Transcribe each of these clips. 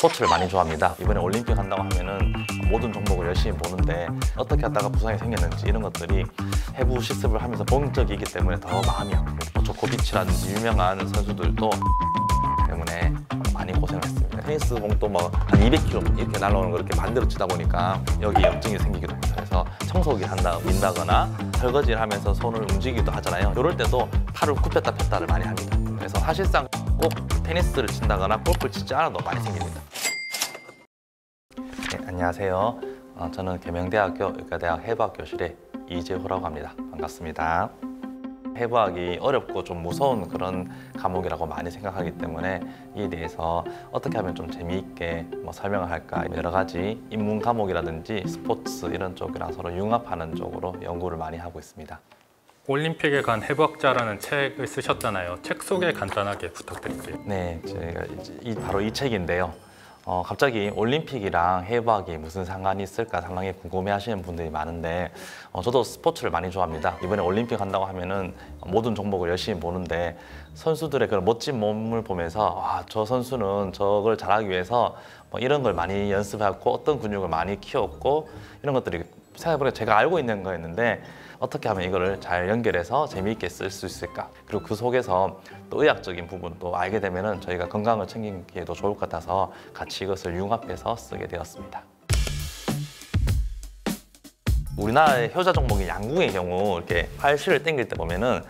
스포츠를 많이 좋아합니다. 이번에 올림픽 한다고 하면은 모든 종목을 열심히 보는데 어떻게 하다가 부상이 생겼는지 이런 것들이 해부 실습을 하면서 본격이기 때문에 더 마음이 아프고, 조코비치라든지 유명한 선수들도 때문에 많이 고생을 했습니다. 테니스 공도 뭐 한 200km 이렇게 날아오는 걸 이렇게 반대로 치다 보니까 여기 염증이 생기기도 해요. 그래서 청소기 민다거나 설거지를 하면서 손을 움직이기도 하잖아요. 이럴 때도 팔을 굽혔다 폈다를 많이 합니다. 그래서 사실상 꼭 테니스를 친다거나 골프를 치지 않아도 많이 생깁니다. 네, 안녕하세요. 저는 계명대학교 의과대학 해부학 교실의 이재호라고 합니다. 반갑습니다. 해부학이 어렵고 좀 무서운 그런 과목이라고 많이 생각하기 때문에 이에 대해서 어떻게 하면 좀 재미있게 설명을 할까, 여러 가지 인문 과목이라든지 스포츠 이런 쪽이랑 서로 융합하는 쪽으로 연구를 많이 하고 있습니다. 올림픽에 간 해부학자라는 책을 쓰셨잖아요. 책 소개 간단하게 부탁드릴게요. 네, 제가 바로 이 책인데요. 갑자기 올림픽이랑 해부학이 무슨 상관이 있을까 상당히 궁금해하시는 분들이 많은데, 저도 스포츠를 많이 좋아합니다. 이번에 올림픽 한다고 하면은 모든 종목을 열심히 보는데, 선수들의 그런 멋진 몸을 보면서 저 선수는 저걸 잘하기 위해서 이런 걸 많이 연습하고 어떤 근육을 많이 키웠고, 이런 것들이 생각해보니까 제가 알고 있는 거였는데 어떻게 하면 이거를 잘 연결해서 재미있게 쓸 수 있을까, 그리고 그 속에서 또 의학적인 부분도 알게 되면은 저희가 건강을 챙기기에도 좋을 것 같아서 같이 이것을 융합해서 쓰게 되었습니다. 우리나라의 효자 종목인 양궁의 경우 이렇게 팔씨를 당길 때 보면은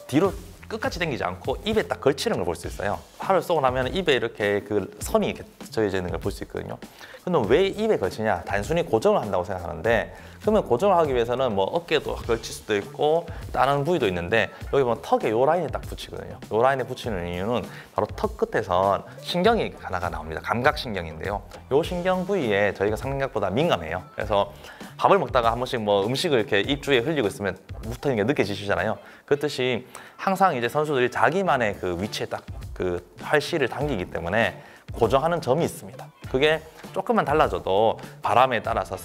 뒤로 끝까지 당기지 않고 입에 딱 걸치는 걸 볼 수 있어요. 팔을 쏘고 나면 입에 이렇게 그 선이 이렇게 저어져 있는 걸 볼 수 있거든요. 근데 왜 입에 걸치냐? 단순히 고정을 한다고 생각하는데, 그러면 고정을 하기 위해서는 어깨도 걸칠 수도 있고 다른 부위도 있는데, 여기 보면 턱에 요 라인에 딱 붙이거든요. 요 라인에 붙이는 이유는 바로 턱 끝에서 신경이 하나가 나옵니다. 감각신경인데요. 요 신경 부위에 저희가 생각보다 민감해요. 그래서 밥을 먹다가 한 번씩 음식을 이렇게 입주에 흘리고 있으면 붙어 있는 게 느껴지시잖아요. 그렇듯이 항상 이제 선수들이 자기만의 그 위치에 딱 그 팔씨를 당기기 때문에 고정하는 점이 있습니다. 그게 조금만 달라져도 바람에 따라서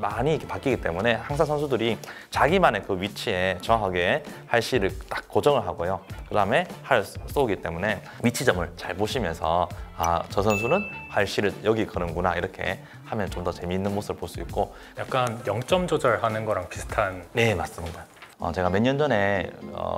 많이 이렇게 바뀌기 때문에 항상 선수들이 자기만의 그 위치에 정확하게 팔씨를 딱 고정을 하고요. 그 다음에 팔을 쏘기 때문에 위치점을 잘 보시면서 저 선수는 팔씨를 여기 거는구나, 이렇게 하면 좀 더 재미있는 모습을 볼 수 있고. 약간 0점 조절하는 거랑 비슷한. 네, 맞습니다. 제가 몇 년 전에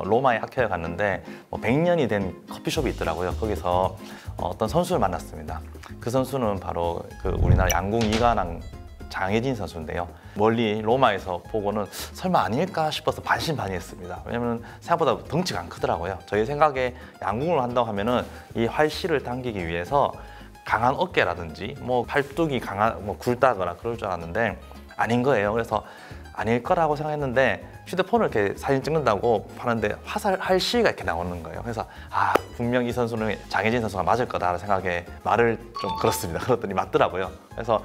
로마에 학회에 갔는데 100년이 된 커피숍이 있더라고요. 거기서 어떤 선수를 만났습니다. 그 선수는 바로 그 우리나라 양궁 2관왕 장혜진 선수인데요. 멀리 로마에서 보고는 설마 아닐까 싶어서 반신반의했습니다. 왜냐면 생각보다 덩치가 안 크더라고요. 저희 생각에 양궁을 한다고 하면은 이 활씨를 당기기 위해서 강한 어깨라든지 팔뚝이 굵다거나 그럴 줄 알았는데 아닌 거예요. 그래서 아닐 거라고 생각했는데 휴대폰을 이렇게 사진 찍는다고 하는데 활씨가 이렇게 나오는 거예요. 그래서 분명 이 선수는 장혜진 선수가 맞을 거다라는 생각에 말을 좀 걸었습니다. 그랬더니 맞더라고요. 그래서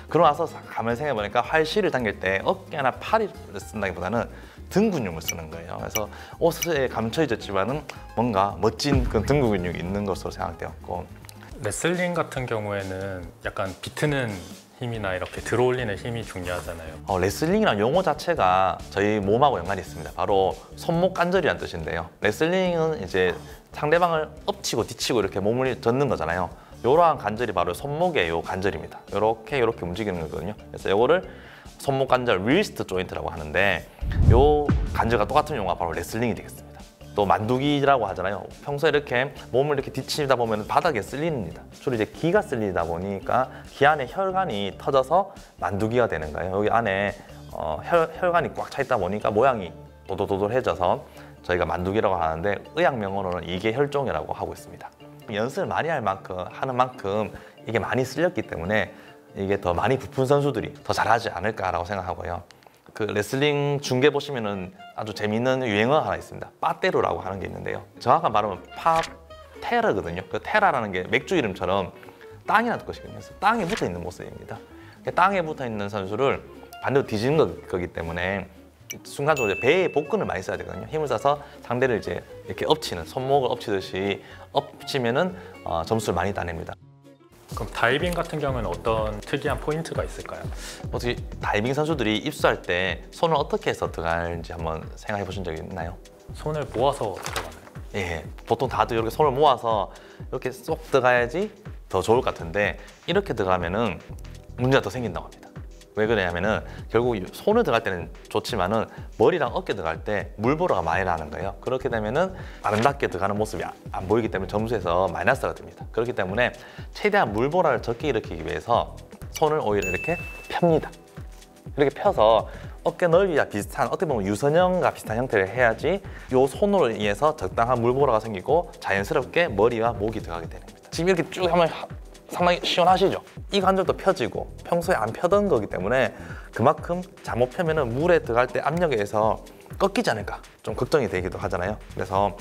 그러고 나서 가만히 생각해보니까 활씨를 당길 때 어깨나 팔을 쓴다기보다는 등 근육을 쓰는 거예요. 그래서 옷에 감춰있지만은 뭔가 멋진 그 등 근육이 있는 것으로 생각되었고, 레슬링 같은 경우에는 약간 비트는 힘이나 이렇게 들어올리는 힘이 중요하잖아요. 레슬링이라는 용어 자체가 저희 몸하고 연관이 있습니다. 바로 손목 관절이라는 뜻인데요. 레슬링은 이제 상대방을 엎치고 뒤치고 이렇게 몸을 젓는 거잖아요. 이러한 관절이 바로 손목의 요 관절입니다. 이렇게 움직이는 거거든요. 그래서 이거를 손목 관절 리스트 조인트라고 하는데, 요 관절과 똑같은 용어가 바로 레슬링이 되겠습니다. 또 만두기라고 하잖아요. 평소에 이렇게 몸을 이렇게 뒤치다 보면 바닥에 쓸립니다. 주로 이제 기가 쓸리다 보니까 기 안에 혈관이 터져서 만두기가 되는 거예요. 여기 안에 혈관이 꽉 차 있다 보니까 모양이 도돌도돌해져서 저희가 만두기라고 하는데, 의학 명언으로는 이게 혈종이라고 하고 있습니다. 연습을 많이 하는 만큼 이게 많이 쓸렸기 때문에 이게 더 많이 부푼 선수들이 더 잘하지 않을까라고 생각하고요. 그 레슬링 중계 보시면은 아주 재미있는 유행어가 하나 있습니다. 빠테로라고 하는 게 있는데요. 정확한 발음은 파테라거든요. 그 테라라는 게 맥주 이름처럼 땅이라는 뜻이거든요. 그래서 땅에 붙어 있는 모습입니다. 땅에 붙어 있는 선수를 반대로 뒤지는 거기 때문에 순간적으로 배에 복근을 많이 써야 되거든요. 힘을 써서 상대를 이제 이렇게 엎치는, 손목을 엎치듯이 엎치면은 점수를 많이 따냅니다. 그럼 다이빙 같은 경우는 어떤 특이한 포인트가 있을까요? 어떻게 다이빙 선수들이 입수할 때 손을 어떻게 해서 들어가는지 한번 생각해 보신 적이 있나요? 손을 모아서 들어가나요? 예, 보통 다들 이렇게 손을 모아서 이렇게 쏙 들어가야지 더 좋을 것 같은데 이렇게 들어가면은 문제가 더 생긴다고 합니다. 왜 그러냐면은 결국 손을 들어갈 때는 좋지만은 머리랑 어깨 들어갈 때 물보라가 많이 나는 거예요. 그렇게 되면은 아름답게 들어가는 모습이 안 보이기 때문에 점수에서 마이너스가 됩니다. 그렇기 때문에 최대한 물보라를 적게 일으키기 위해서 손을 오히려 이렇게 펴니다. 이렇게 펴서 어깨 넓이와 비슷한, 어떻게 보면 유선형과 비슷한 형태를 해야지 이 손으로 인해서 적당한 물보라가 생기고 자연스럽게 머리와 목이 들어가게 되는 겁니다. 지금 이렇게 쭉 하면 상당히 시원하시죠? 이 관절도 펴지고 평소에 안 펴던 거기 때문에 그만큼 잘못 펴면은 물에 들어갈 때 압력에 의해서 꺾이지 않을까 좀 걱정이 되기도 하잖아요. 그래서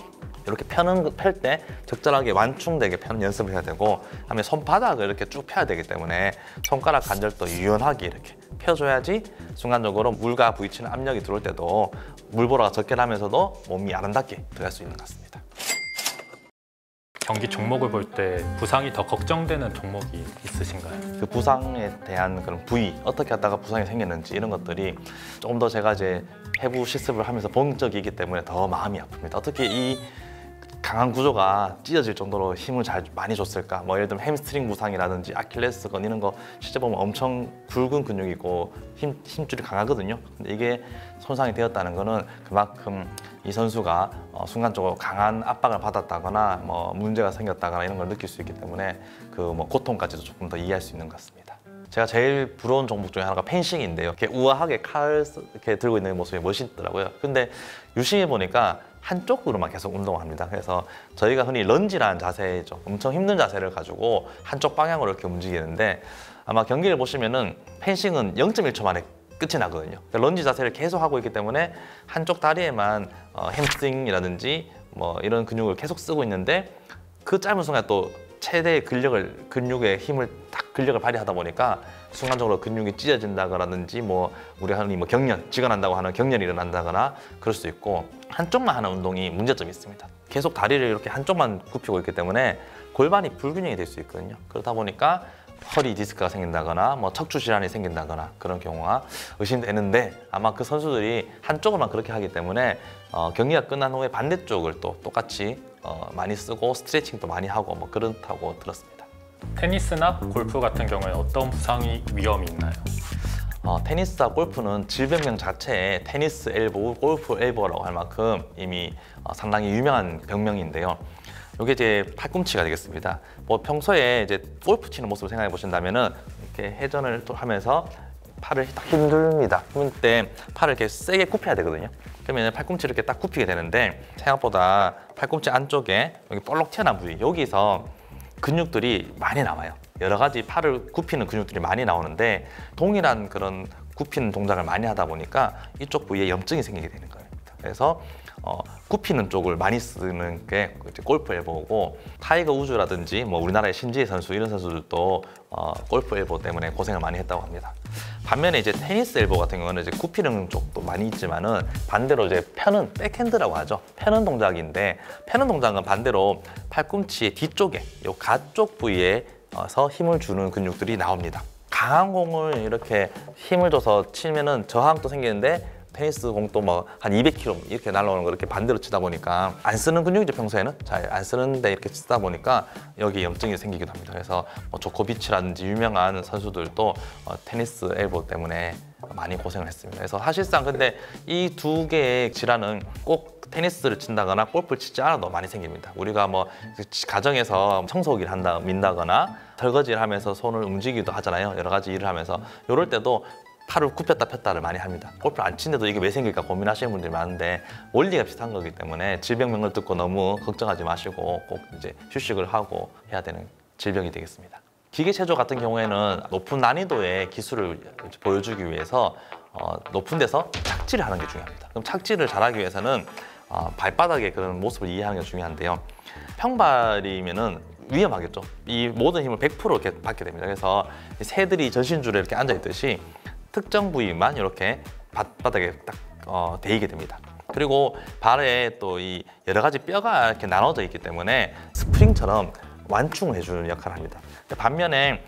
이렇게 펼 때 적절하게 완충되게 펴는 연습을 해야 되고, 그다음에 손바닥을 이렇게 쭉 펴야 되기 때문에 손가락 관절도 유연하게 이렇게 펴줘야지 순간적으로 물과 부딪히는 압력이 들어올 때도 물보라가 적게 나면서도 몸이 아름답게 들어갈 수 있는 것 같습니다. 경기 종목을 볼 때 부상이 더 걱정되는 종목이 있으신가요? 그 부상에 대한 그런 부위, 어떻게 하다가 부상이 생겼는지 이런 것들이 조금 더 제가 이제 해부 실습을 하면서 본 적이 있기 때문에 더 마음이 아픕니다. 어떻게 이 강한 구조가 찢어질 정도로 힘을 많이 줬을까? 뭐 예를 들면 햄스트링 부상이라든지 아킬레스건 이런 거 실제 보면 엄청 굵은 근육이고 힘줄이 강하거든요. 근데 이게 손상이 되었다는 거는 그만큼 이 선수가 순간적으로 강한 압박을 받았다거나 뭐 문제가 생겼다거나 이런 걸 느낄 수 있기 때문에 그 뭐 고통까지도 조금 더 이해할 수 있는 것 같습니다. 제가 제일 부러운 종목 중에 하나가 펜싱인데요. 이렇게 우아하게 칼 이렇게 들고 있는 모습이 멋있더라고요. 근데 유심히 보니까 한쪽으로만 계속 운동을 합니다. 그래서 저희가 흔히 런지라는 자세죠. 엄청 힘든 자세를 가지고 한쪽 방향으로 이렇게 움직이는데, 아마 경기를 보시면은 펜싱은 0.1초 만에 끝이 나거든요. 런지 자세를 계속 하고 있기 때문에 한쪽 다리에만 햄스트링이라든지 뭐 이런 근육을 계속 쓰고 있는데, 그 짧은 순간 또 최대의 근육의 힘을 딱 근력을 발휘하다 보니까 순간적으로 근육이 찢어진다거라든지 뭐 우리 흔히 뭐 경련, 쥐어난다고 하는 경련이 일어난다거나 그럴 수 있고, 한쪽만 하는 운동이 문제점이 있습니다. 계속 다리를 이렇게 한쪽만 굽히고 있기 때문에 골반이 불균형이 될 수 있거든요. 그러다 보니까 허리 디스크가 생긴다거나 뭐 척추 질환이 생긴다거나 그런 경우가 의심되는데, 아마 그 선수들이 한쪽을만 그렇게 하기 때문에 경기가 끝난 후에 반대쪽을 또 똑같이 많이 쓰고 스트레칭도 많이 하고 뭐 그렇다고 들었습니다. 테니스나 골프 같은 경우에 어떤 부상이 위험이 있나요? 테니스와 골프는 질병명 자체에 테니스 엘보, 골프 엘보라고 할 만큼 이미 상당히 유명한 병명인데요. 이게 이제 팔꿈치가 되겠습니다. 뭐 평소에 이제 골프 치는 모습을 생각해 보신다면은 이렇게 회전을 또 하면서 팔을 딱 힘듭니다. 힘들 때 팔을 이렇게 세게 굽혀야 되거든요. 그러면 팔꿈치를 이렇게 딱 굽히게 되는데, 생각보다 팔꿈치 안쪽에 여기 볼록 튀어나온 부위, 여기서 근육들이 많이 나와요. 여러 가지 팔을 굽히는 근육들이 많이 나오는데, 동일한 그런 굽히는 동작을 많이 하다 보니까 이쪽 부위에 염증이 생기게 되는 거예요. 그래서 굽히는 쪽을 많이 쓰는 게 골프 엘보고, 타이거 우즈라든지 뭐 우리나라의 신지혜 선수 이런 선수들도 골프 엘보 때문에 고생을 많이 했다고 합니다. 반면에 이제 테니스 엘보 같은 경우는 이제 굽히는 쪽도 많이 있지만은 반대로 이제 펴는 백핸드라고 하죠. 펴는 동작인데, 펴는 동작은 반대로 팔꿈치의 뒤쪽에 요 가쪽 부위에서 힘을 주는 근육들이 나옵니다. 강한 공을 이렇게 힘을 줘서 치면은 저항도 생기는데, 테니스 공도 뭐 한 200km 이렇게 날아오는 거 이렇게 반대로 치다 보니까 안 쓰는 근육이죠. 평소에는 잘 안 쓰는데 이렇게 치다 보니까 여기 염증이 생기기도 합니다. 그래서 뭐 조코비치라든지 유명한 선수들도 테니스 엘보 때문에 많이 고생을 했습니다. 그래서 사실상 근데 이 두 개의 질환은 꼭 테니스를 친다거나 골프를 치지 않아도 많이 생깁니다. 우리가 뭐 가정에서 청소기를 민다거나 설거지를 하면서 손을 움직이기도 하잖아요. 여러 가지 일을 하면서 이럴 때도 팔을 굽혔다 폈다를 많이 합니다. 골프를 안 치는데도 이게 왜 생길까 고민하시는 분들이 많은데, 원리가 비슷한 거기 때문에 질병명을 듣고 너무 걱정하지 마시고 꼭 이제 휴식을 하고 해야 되는 질병이 되겠습니다. 기계체조 같은 경우에는 높은 난이도의 기술을 보여주기 위해서 높은 데서 착지를 하는 게 중요합니다. 그럼 착지를 잘하기 위해서는 발바닥의 그런 모습을 이해하는 게 중요한데요. 평발이면은 위험하겠죠. 이 모든 힘을 100% 이렇게 받게 됩니다. 그래서 새들이 전신줄에 이렇게 앉아 있듯이 특정 부위만 이렇게 바닥에 딱 대이게 됩니다. 그리고 발에 또 이 여러 가지 뼈가 이렇게 나눠져 있기 때문에 스프링처럼 완충을 해주는 역할을 합니다. 반면에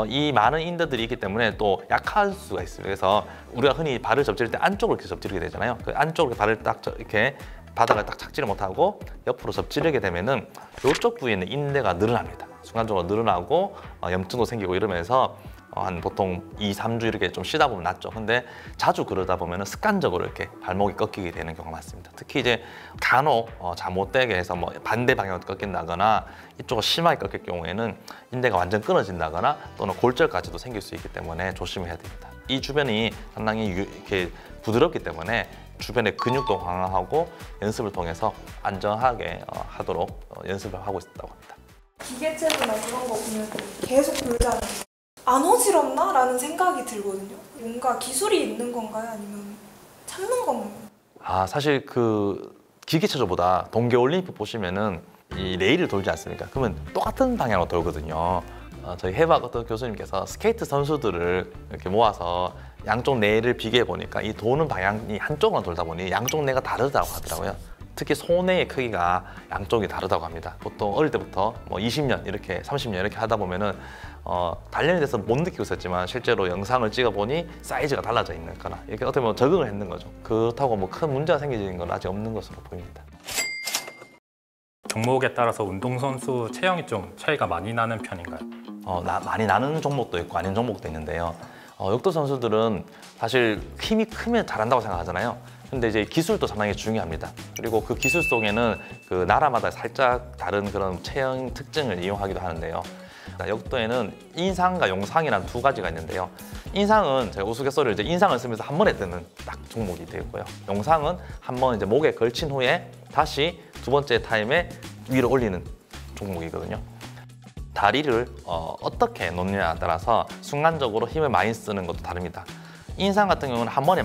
이 많은 인대들이 있기 때문에 또 약할 수가 있어요. 그래서 우리가 흔히 발을 접질 때 안쪽으로 이렇게 접지르게 되잖아요. 그 안쪽으로 발을 딱 이렇게 바닥을 딱 착지를 못하고 옆으로 접지르게 되면은 이쪽 부위에는 인대가 늘어납니다. 순간적으로 늘어나고 염증도 생기고 이러면서 한 보통 2, 3주 이렇게 좀 쉬다 보면 낫죠. 근데 자주 그러다 보면 습관적으로 이렇게 발목이 꺾이게 되는 경우가 많습니다. 특히 이제 간혹 잘못되게 해서 뭐 반대 방향으로 꺾인다거나 이쪽으로 심하게 꺾일 경우에는 인대가 완전 끊어진다거나 또는 골절까지도 생길 수 있기 때문에 조심해야 됩니다. 이 주변이 상당히 이렇게 부드럽기 때문에 주변의 근육도 강화하고 연습을 통해서 안정하게 하도록 연습을 하고 있다고 합니다. 기계체조나 그런 거 보면 계속 돌잖아요. 안 어지럽나? 라는 생각이 들거든요. 뭔가 기술이 있는 건가요? 아니면 참는 건가요? 사실 그 기계체조보다 동계올림픽 보시면은 이 레일을 돌지 않습니까? 그러면 똑같은 방향으로 돌거든요. 저희 해박 어떤 교수님께서 스케이트 선수들을 이렇게 모아서 양쪽 뇌를 비교해 보니까 이 도는 방향이 한쪽으로 돌다 보니 양쪽 뇌가 다르다고 하더라고요. 특히 손의 크기가 양쪽이 다르다고 합니다. 보통 어릴 때부터 뭐 20년 이렇게 30년 이렇게 하다 보면은 단련이 돼서 못 느끼고 있었지만 실제로 영상을 찍어 보니 사이즈가 달라져 있는 거나 이렇게 어떻게 보면 적응을 했는 거죠. 그렇다고 뭐 큰 문제가 생기는 건 아직 없는 것으로 보입니다. 종목에 따라서 운동선수 체형이 좀 차이가 많이 나는 편인가요? 많이 나는 종목도 있고 아닌 종목도 있는데요. 역도 선수들은 사실 힘이 크면 잘한다고 생각하잖아요. 근데 이제 기술도 상당히 중요합니다. 그리고 그 기술 속에는 그 나라마다 살짝 다른 그런 체형 특징을 이용하기도 하는데요. 역도에는 인상과 용상이라는 두 가지가 있는데요. 인상은 제가 우스갯소리를 이제 인상을 쓰면서 한 번에 뜨는 딱 종목이 되고요. 용상은 한 번 이제 목에 걸친 후에 다시 두 번째 타임에 위로 올리는 종목이거든요. 다리를 어떻게 놓느냐에 따라서 순간적으로 힘을 많이 쓰는 것도 다릅니다. 인상 같은 경우는 한 번에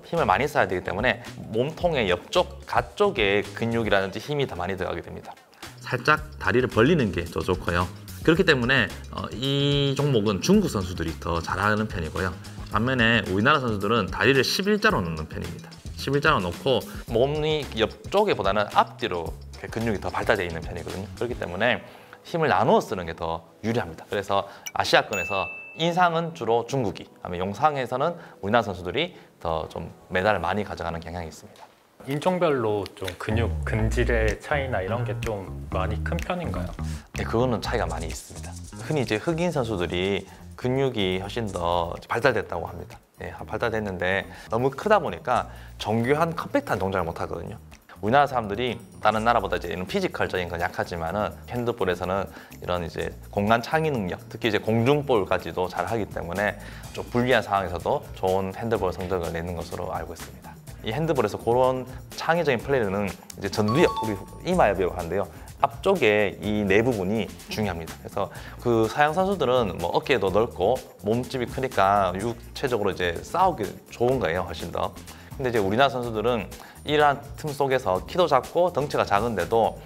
힘을 많이 써야 되기 때문에 몸통의 옆쪽, 가쪽의 근육이라든지 힘이 더 많이 들어가게 됩니다. 살짝 다리를 벌리는 게 더 좋고요. 그렇기 때문에 이 종목은 중국 선수들이 더 잘하는 편이고요. 반면에 우리나라 선수들은 다리를 11자로 놓는 편입니다. 11자로 놓고 몸이 옆쪽에보다는 앞뒤로 근육이 더 발달되어 있는 편이거든요. 그렇기 때문에 힘을 나누어 쓰는 게 더 유리합니다. 그래서 아시아권에서 인상은 주로 중국이, 용상에서는 우리나라 선수들이 더 좀 메달을 많이 가져가는 경향이 있습니다. 인종별로 좀 근육, 근질의 차이나 이런 게 좀 많이 큰 편인가요? 네, 그거는 차이가 많이 있습니다. 흔히 이제 흑인 선수들이 근육이 훨씬 더 발달됐다고 합니다. 네, 발달됐는데 너무 크다 보니까 정교한 컴팩트한 동작을 못 하거든요. 우리나라 사람들이 다른 나라보다 이제 이런 피지컬적인 건 약하지만은 핸드볼에서는 이런 이제 공간 창의 능력, 특히 이제 공중볼까지도 잘 하기 때문에 좀 불리한 상황에서도 좋은 핸드볼 성적을 내는 것으로 알고 있습니다. 이 핸드볼에서 그런 창의적인 플레이는 이제 전두엽, 우리 이마엽이라고 하는데요. 앞쪽에 이 네 부분이 중요합니다. 그래서 그 서양 선수들은 뭐 어깨도 넓고 몸집이 크니까 육체적으로 이제 싸우기 좋은 거예요, 훨씬 더. 근데 이제 우리나라 선수들은 이러한 틈 속에서 키도 작고 덩치가 작은데도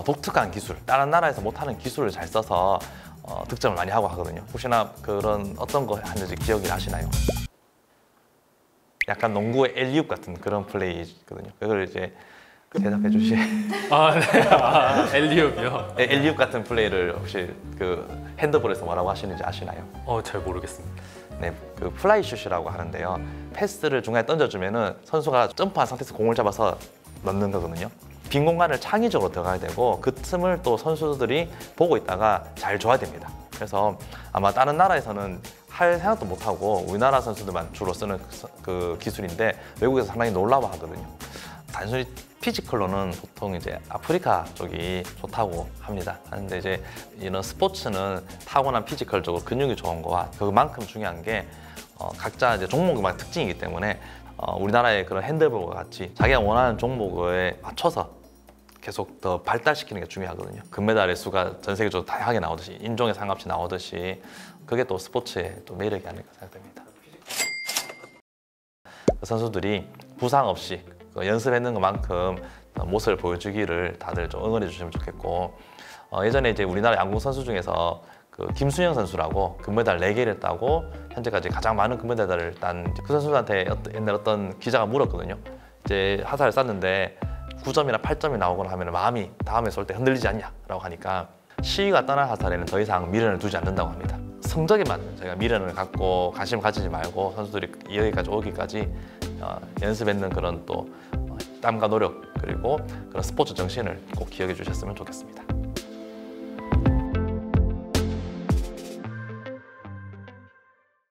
독특한 기술, 다른 나라에서 못하는 기술을 잘 써서 득점을 많이 하고 하거든요. 혹시나 그런 어떤 거 하는지 기억이 나시나요? 약간 농구의 엘리웁 같은 그런 플레이거든요. 그걸 이제 대답해 주시. 네. 엘리웁이요? 엘리웁 같은 플레이를 혹시 그 핸드볼에서 뭐라고 하시는지 아시나요? 잘 모르겠습니다. 네, 그 플라이슛이라고 하는데요. 패스를 중간에 던져주면은 선수가 점프한 상태에서 공을 잡아서 넣는 거거든요. 빈 공간을 창의적으로 들어가야 되고 그 틈을 또 선수들이 보고 있다가 잘 줘야 됩니다. 그래서 아마 다른 나라에서는 할 생각도 못 하고 우리나라 선수들만 주로 쓰는 그 기술인데 외국에서 상당히 놀라워하거든요. 단순히 피지컬로는 보통 이제 아프리카 쪽이 좋다고 합니다. 하는데 이제 이런 스포츠는 타고난 피지컬적으로 근육이 좋은 거와 그만큼 중요한 게 각자 이제 종목의 특징이기 때문에 우리나라의 그런 핸드볼과 같이 자기가 원하는 종목에 맞춰서 계속 더 발달시키는 게 중요하거든요. 금메달의 수가 전 세계적으로 다양하게 나오듯이 인종에 상관없이 나오듯이 그게 또 스포츠의 또 매력이 아닐까 생각됩니다. 선수들이 부상 없이 연습했는 것만큼 모습을 보여주기를 다들 좀 응원해 주시면 좋겠고 예전에 이제 우리나라 양궁 선수 중에서 그 김순영 선수라고 금메달 4개를 따고 현재까지 가장 많은 금메달을 딴 그 선수한테 옛날 어떤 기자가 물었거든요. 이제 하사를 쌌는데 9점이나 8점이 나오거나 하면 마음이 다음에 쏠 때 흔들리지 않냐라고 하니까 시위가 떠난 하사에는 더 이상 미련을 두지 않는다고 합니다. 성적에만 저희가 미련을 갖고 관심을 가지지 말고 선수들이 여기까지 오기까지 연습했는 그런 또 땀과 노력 그리고 그런 스포츠 정신을 꼭 기억해 주셨으면 좋겠습니다.